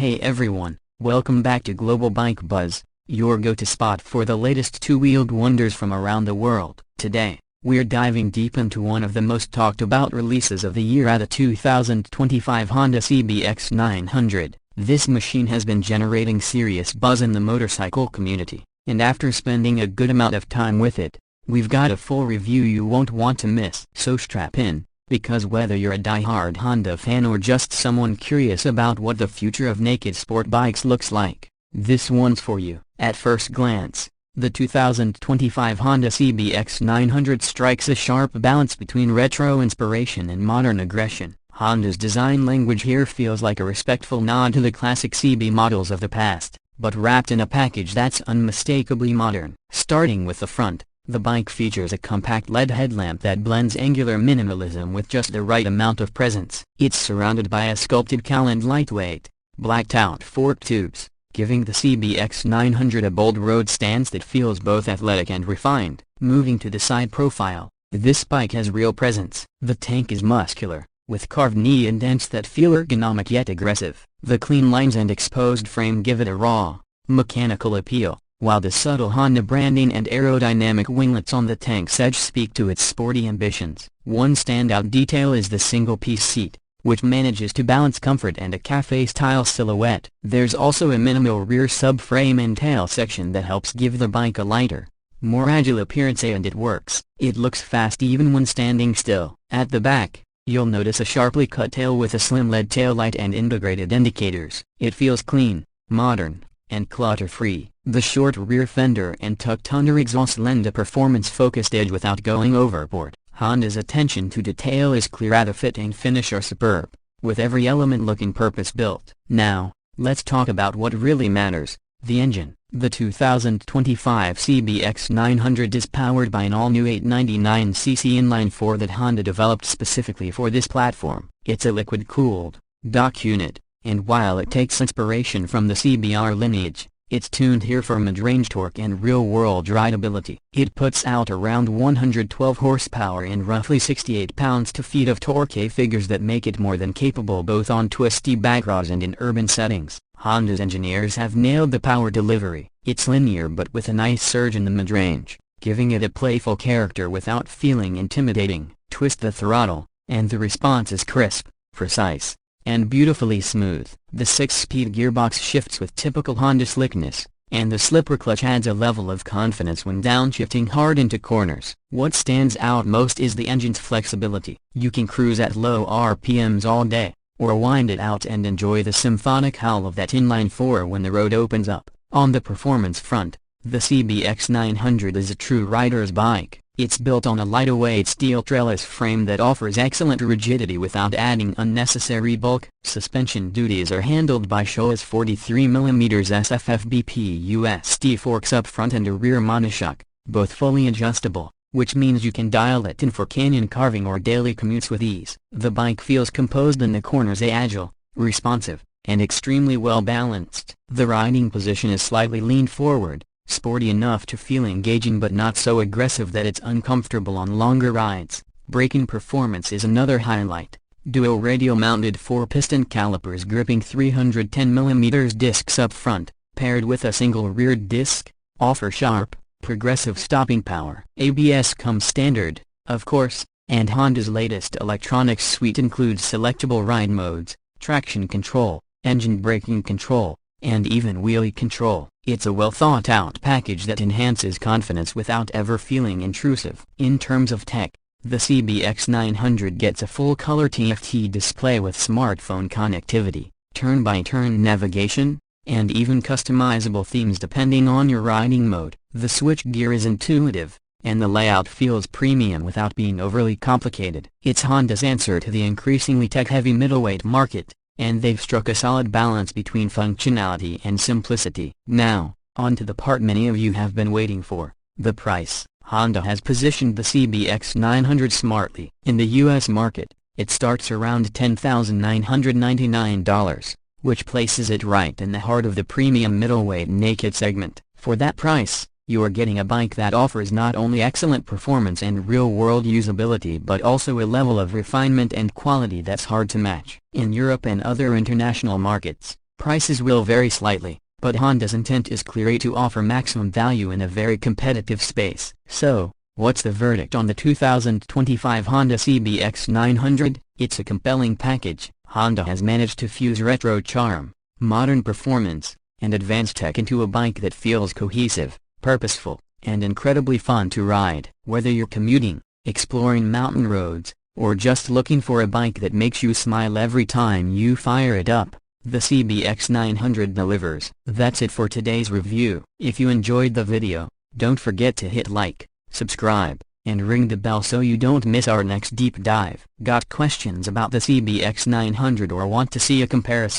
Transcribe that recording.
Hey everyone, welcome back to Global Bike Buzz, your go-to spot for the latest two-wheeled wonders from around the world. Today, we're diving deep into one of the most talked about releases of the year at the 2025 Honda CBX900. This machine has been generating serious buzz in the motorcycle community, and after spending a good amount of time with it, we've got a full review you won't want to miss. So strap in, because whether you're a die-hard Honda fan or just someone curious about what the future of naked sport bikes looks like, this one's for you. At first glance, the 2025 Honda CBX900 strikes a sharp balance between retro inspiration and modern aggression. Honda's design language here feels like a respectful nod to the classic CB models of the past, but wrapped in a package that's unmistakably modern. Starting with the front, the bike features a compact LED headlamp that blends angular minimalism with just the right amount of presence. It's surrounded by a sculpted cowl and lightweight, blacked-out fork tubes, giving the CBX900 a bold road stance that feels both athletic and refined. Moving to the side profile, this bike has real presence. The tank is muscular, with carved knee indents that feel ergonomic yet aggressive. The clean lines and exposed frame give it a raw, mechanical appeal, while the subtle Honda branding and aerodynamic winglets on the tank's edge speak to its sporty ambitions. One standout detail is the single-piece seat, which manages to balance comfort and a cafe-style silhouette. There's also a minimal rear subframe and tail section that helps give the bike a lighter, more agile appearance, and it works. It looks fast even when standing still. At the back, you'll notice a sharply cut tail with a slim LED taillight and integrated indicators. It feels clean, modern, and clutter-free. The short rear fender and tucked-under exhaust lend a performance-focused edge without going overboard. Honda's attention to detail is clear, and the fit and finish are superb, with every element looking purpose-built. Now, let's talk about what really matters, the engine. The 2025 CBX900 is powered by an all-new 899cc inline-four that Honda developed specifically for this platform. It's a liquid-cooled dock unit, and while it takes inspiration from the CBR lineage, it's tuned here for mid-range torque and real-world rideability. It puts out around 112 horsepower and roughly 68 pounds-feet of torque, figures that make it more than capable both on twisty backroads and in urban settings. Honda's engineers have nailed the power delivery. It's linear but with a nice surge in the mid-range, giving it a playful character without feeling intimidating. Twist the throttle, and the response is crisp, precise, and beautifully smooth. The 6-speed gearbox shifts with typical Honda slickness, and the slipper clutch adds a level of confidence when downshifting hard into corners. What stands out most is the engine's flexibility. You can cruise at low RPMs all day, or wind it out and enjoy the symphonic howl of that inline-four when the road opens up. On the performance front, the CBX900 is a true rider's bike. It's built on a lightweight steel trellis frame that offers excellent rigidity without adding unnecessary bulk. Suspension duties are handled by Showa's 43mm SFFBP USD forks up front and a rear monoshock, both fully adjustable, which means you can dial it in for canyon carving or daily commutes with ease. The bike feels composed in the corners, agile, responsive, and extremely well balanced. The riding position is slightly leaned forward, sporty enough to feel engaging but not so aggressive that it's uncomfortable on longer rides. Braking performance is another highlight. Dual radial-mounted 4-piston calipers gripping 310mm discs up front, paired with a single rear disc, offer sharp, progressive stopping power. ABS comes standard, of course, and Honda's latest electronics suite includes selectable ride modes, traction control, engine braking control, and even wheelie control. It's a well-thought-out package that enhances confidence without ever feeling intrusive. In terms of tech, the CBX900 gets a full-color TFT display with smartphone connectivity, turn-by-turn navigation, and even customizable themes depending on your riding mode. The switchgear is intuitive, and the layout feels premium without being overly complicated. It's Honda's answer to the increasingly tech-heavy middleweight market, and they've struck a solid balance between functionality and simplicity. Now, on to the part many of you have been waiting for, the price. Honda has positioned the CBX900 smartly. In the US market, it starts around $10,999, which places it right in the heart of the premium middleweight naked segment. For that price, you are getting a bike that offers not only excellent performance and real-world usability but also a level of refinement and quality that's hard to match. In Europe and other international markets, Prices will vary slightly, but Honda's intent is clear: to offer maximum value in a very competitive space. So, what's the verdict on the 2025 Honda CBX900? It's a compelling package. Honda has managed to fuse retro charm, modern performance, and advanced tech into a bike that feels cohesive, purposeful, and incredibly fun to ride. Whether you're commuting, exploring mountain roads, or just looking for a bike that makes you smile every time you fire it up, the CBX900 delivers. That's it for today's review. If you enjoyed the video, don't forget to hit like, subscribe, and ring the bell so you don't miss our next deep dive. Got questions about the CBX900 or want to see a comparison?